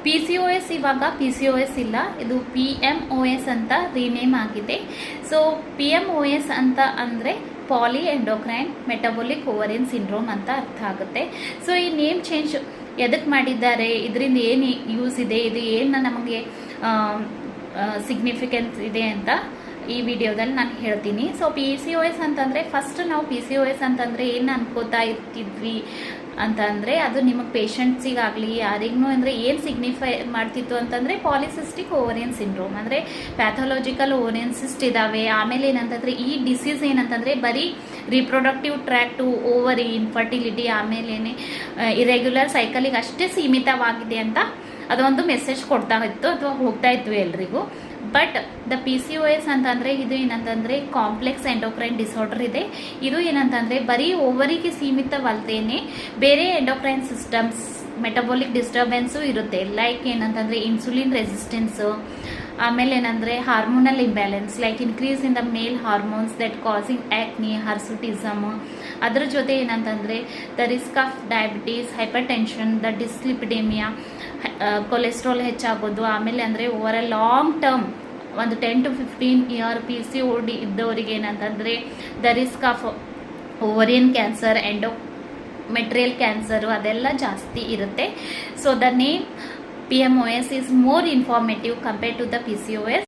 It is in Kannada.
PCOS ಇವಾಗ PCOS ಇಲ್ಲ, ಇದು PMOS ಅಂತ ರೀನೇಮ್ ಆಗಿದೆ. ಸೊ PMOS ಅಂತ ಅಂದರೆ poly endocrine metabolic ovarian syndrome ಅಂತ ಅರ್ಥ ಆಗುತ್ತೆ. ಸೊ ಈ ನೇಮ್ ಚೇಂಜ್ ಎದಕ್ಕೆ ಮಾಡಿದ್ದಾರೆ, ಇದರಿಂದ ಏನು ಯೂಸ್ ಇದೆ, ಇದು ಏನು ನಮಗೆ ಸಿಗ್ನಿಫಿಕೆನ್ಸ್ ಇದೆ ಅಂತ ಈ ವಿಡಿಯೋದಲ್ಲಿ ನಾನು ಹೇಳ್ತೀನಿ. ಸೊ PCOS ಅಂತಂದರೆ ಫಸ್ಟ್ ನಾವು PCOS ಅಂತಂದರೆ ಏನು ಅನ್ಕೋತಾ ಇರ್ತಿದ್ವಿ ಅಂತಂದರೆ ಅದು ನಿಮಗೆ ಪೇಷಂಟ್ಸಿಗಾಗಲಿ ಯಾರಿಗೂ ಅಂದರೆ ಏನು ಸಿಗ್ನಿಫೈ ಮಾಡ್ತಿತ್ತು ಅಂತಂದರೆ ಪಾಲಿಸಿಸ್ಟಿಕ್ ಓವರಿಯನ್ ಸಿಂಡ್ರೋಮ್ ಅಂದರೆ ಪ್ಯಾಥೊಲಾಜಿಕಲ್ ಓವರಿಯನ್ ಸಿಸ್ಟ್ ಇದ್ದಾವೆ. ಆಮೇಲೆ ಏನಂತಂದರೆ ಈ ಡಿಸೀಸ್ ಏನಂತಂದರೆ ಬರೀ ರಿಪ್ರೊಡಕ್ಟಿವ್ ಟ್ರ್ಯಾಕ್ಟು ಓವರಿ ಇನ್ಫರ್ಟಿಲಿಟಿ ಆಮೇಲೆ ಇರೆಗ್ಯುಲರ್ ಸೈಕಲಿಗೆ ಅಷ್ಟೇ ಸೀಮಿತವಾಗಿದೆ ಅಂತ ಅದೊಂದು ಮೆಸೇಜ್ ಕೊಡ್ತಾ ಇತ್ತು ಅಥವಾ ಹೋಗ್ತಾ ಇತ್ತು ಎಲ್ರಿಗೂ. ಬಟ್ ದ PCOS ಅಂತಂದರೆ ಇದು ಏನಂತಂದರೆ ಕಾಂಪ್ಲೆಕ್ಸ್ ಎಂಡೋಕ್ರೈನ್ ಡಿಸಾರ್ಡರ್ ಇದೆ. ಇದು ಏನಂತಂದರೆ ಬರೀ ಓವರಿಗೆ ಸೀಮಿತವಲ್ಲದೇನೆ ಬೇರೆ ಎಂಡೋಕ್ರೈನ್ ಸಿಸ್ಟಮ್ಸ್ ಮೆಟಬಾಲಿಕ್ ಡಿಸ್ಟರ್ಬೆನ್ಸು ಇರುತ್ತೆ. ಲೈಕ್ ಏನಂತಂದರೆ ಇನ್ಸುಲಿನ್ ರೆಸಿಸ್ಟೆನ್ಸು, ಆಮೇಲೆ ಏನಂದರೆ hormonal imbalance like increase in the male hormones that causing acne, hirsutism. ಅದ್ರ ಜೊತೆ ಏನಂತಂದರೆ the risk of diabetes, hypertension, the dyslipidaemia, cholesterol ಹೆಚ್ಚಾಗೋದು. ಆಮೇಲೆ ಅಂದರೆ ಓವರ್ ಅ ಲಾಂಗ್ ಟರ್ಮ್ ಒಂದು 10 to 15 ಇಯರ್ PCOD ಇದ್ದವರಿಗೆ ಏನಂತಂದರೆ the risk of ovarian cancer, endometrial cancer ಅದೆಲ್ಲ ಜಾಸ್ತಿ ಇರುತ್ತೆ. So the name PMOS is more informative compared to the PCOS.